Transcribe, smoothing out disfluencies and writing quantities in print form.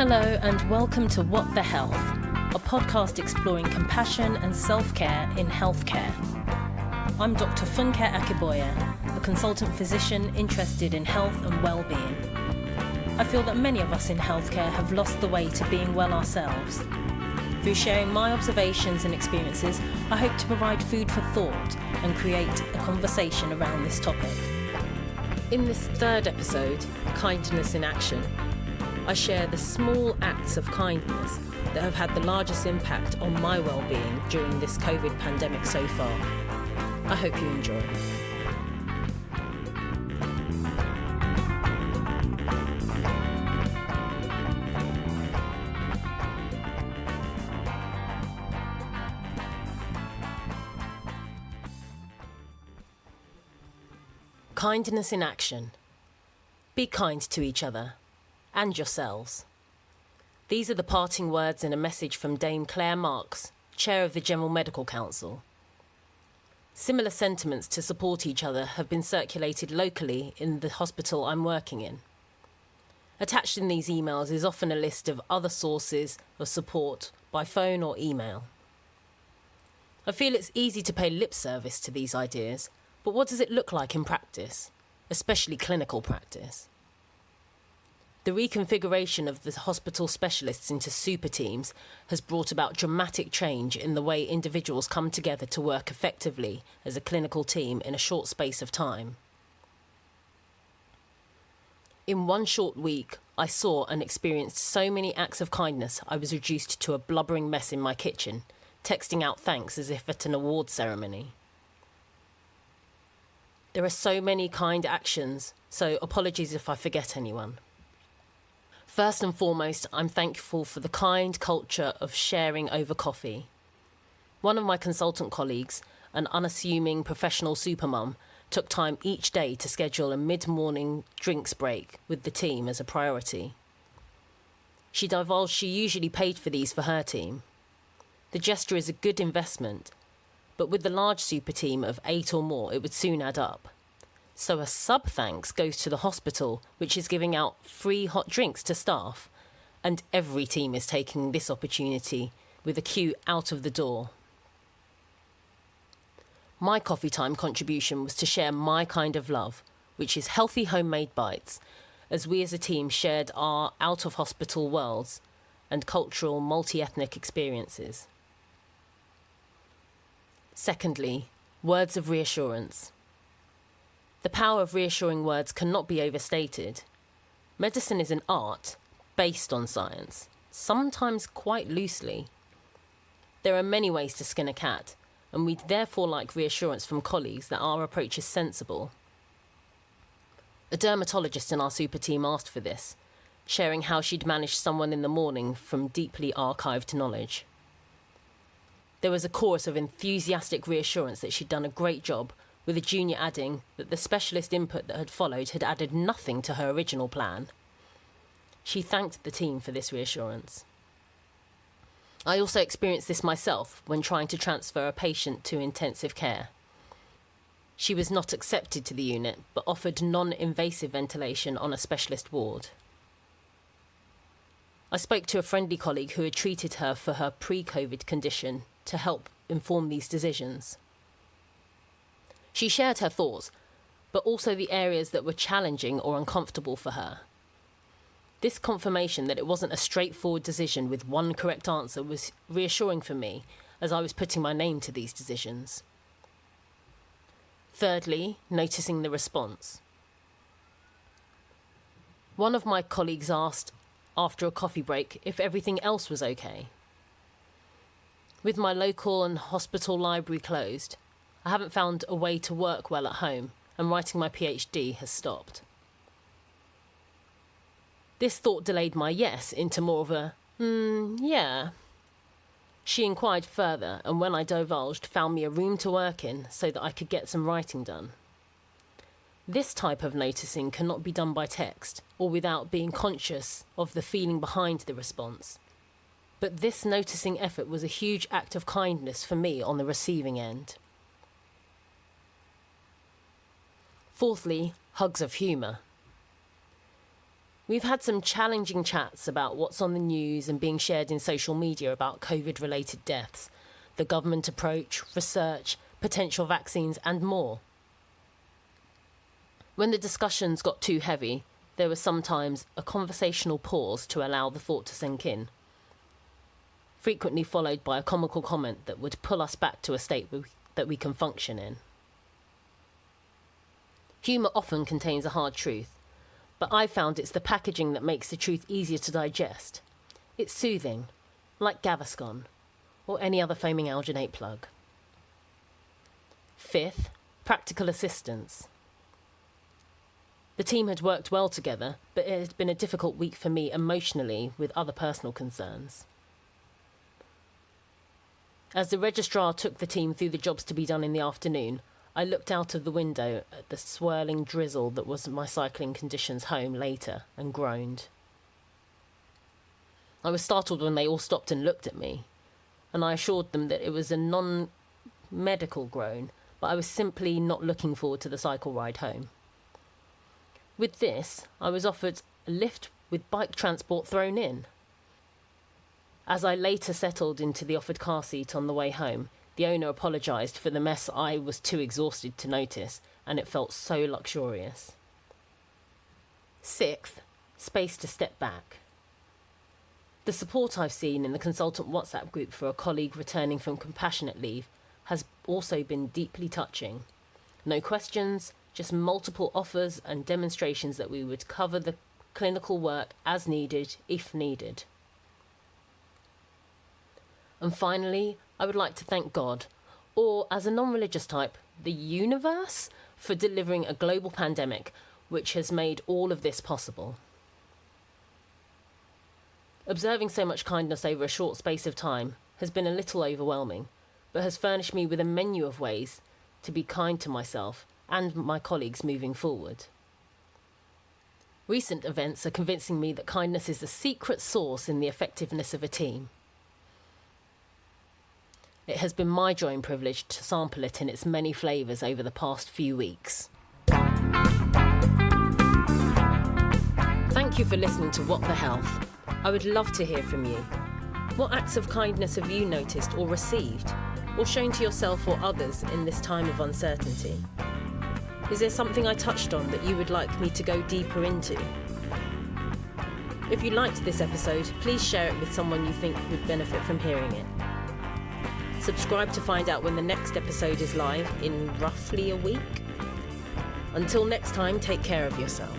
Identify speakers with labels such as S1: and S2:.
S1: Hello and welcome to What the Health, a podcast exploring compassion and self-care in healthcare. I'm Dr. Funke Akiboye, a consultant physician interested in health and well-being. I feel that many of us in healthcare have lost the way to being well ourselves. Through sharing my observations and experiences, I hope to provide food for thought and create a conversation around this topic. In this third episode, Kindness in Action, I share the small acts of kindness that have had the largest impact on my well-being during this COVID pandemic so far. I hope you enjoy. Kindness in action. Be kind to each other and yourselves. These are the parting words in a message from Dame Claire Marks, Chair of the General Medical Council. Similar sentiments to support each other have been circulated locally in the hospital I'm working in. Attached in these emails is often a list of other sources of support by phone or email. I feel it's easy to pay lip service to these ideas, but what does it look like in practice, especially clinical practice? The reconfiguration of the hospital specialists into super teams has brought about dramatic change in the way individuals come together to work effectively as a clinical team in a short space of time. In one short week, I saw and experienced so many acts of kindness I was reduced to a blubbering mess in my kitchen, texting out thanks as if at an award ceremony. There are so many kind actions, so apologies if I forget anyone. First and foremost, I'm thankful for the kind culture of sharing over coffee. One of my consultant colleagues, an unassuming professional supermum, took time each day to schedule a mid-morning drinks break with the team as a priority. She divulged she usually paid for these for her team. The gesture is a good investment, but with the large super team of 8 or more, it would soon add up. So a sub-thanks goes to the hospital, which is giving out free hot drinks to staff, and every team is taking this opportunity with a queue out of the door. My coffee time contribution was to share my kind of love, which is healthy homemade bites, as we as a team shared our out-of-hospital worlds and cultural multi-ethnic experiences. Secondly, words of reassurance. The power of reassuring words cannot be overstated. Medicine is an art based on science, sometimes quite loosely. There are many ways to skin a cat, and we'd therefore like reassurance from colleagues that our approach is sensible. A dermatologist in our super team asked for this, sharing how she'd managed someone in the morning from deeply archived knowledge. There was a chorus of enthusiastic reassurance that she'd done a great job, with a junior adding that the specialist input that had followed had added nothing to her original plan. She thanked the team for this reassurance. I also experienced this myself when trying to transfer a patient to intensive care. She was not accepted to the unit, but offered non-invasive ventilation on a specialist ward. I spoke to a friendly colleague who had treated her for her pre-COVID condition to help inform these decisions. She shared her thoughts, but also the areas that were challenging or uncomfortable for her. This confirmation that it wasn't a straightforward decision with one correct answer was reassuring for me as I was putting my name to these decisions. Thirdly, noticing the response. One of my colleagues asked, after a coffee break, if everything else was okay. With my local and hospital library closed, I haven't found a way to work well at home, and writing my PhD has stopped. This thought delayed my yes into more of a, yeah. She inquired further, and when I divulged, found me a room to work in so that I could get some writing done. This type of noticing cannot be done by text, or without being conscious of the feeling behind the response. But this noticing effort was a huge act of kindness for me on the receiving end. Fourthly, hugs of humour. We've had some challenging chats about what's on the news and being shared in social media about COVID-related deaths, the government approach, research, potential vaccines and more. When the discussions got too heavy, there was sometimes a conversational pause to allow the thought to sink in, frequently followed by a comical comment that would pull us back to a state that we can function in. Humour often contains a hard truth, but I found it's the packaging that makes the truth easier to digest. It's soothing, like Gaviscon, or any other foaming alginate plug. Fifth, practical assistance. The team had worked well together, but it had been a difficult week for me emotionally with other personal concerns. As the registrar took the team through the jobs to be done in the afternoon, I looked out of the window at the swirling drizzle that was my cycling conditions home later and groaned. I was startled when they all stopped and looked at me, and I assured them that it was a non-medical groan, but I was simply not looking forward to the cycle ride home. With this, I was offered a lift with bike transport thrown in. As I later settled into the offered car seat on the way home, the owner apologised for the mess I was too exhausted to notice, and it felt so luxurious. Sixth, space to step back. The support I've seen in the consultant WhatsApp group for a colleague returning from compassionate leave has also been deeply touching. No questions, just multiple offers and demonstrations that we would cover the clinical work as needed, if needed. And finally, I would like to thank God, or as a non-religious type, the universe, for delivering a global pandemic which has made all of this possible. Observing so much kindness over a short space of time has been a little overwhelming, but has furnished me with a menu of ways to be kind to myself and my colleagues moving forward. Recent events are convincing me that kindness is the secret sauce in the effectiveness of a team. It has been my joy and privilege to sample it in its many flavours over the past few weeks. Thank you for listening to What the Health. I would love to hear from you. What acts of kindness have you noticed or received, or shown to yourself or others in this time of uncertainty? Is there something I touched on that you would like me to go deeper into? If you liked this episode, please share it with someone you think would benefit from hearing it. Subscribe to find out when the next episode is live in roughly a week. Until next time, take care of yourself.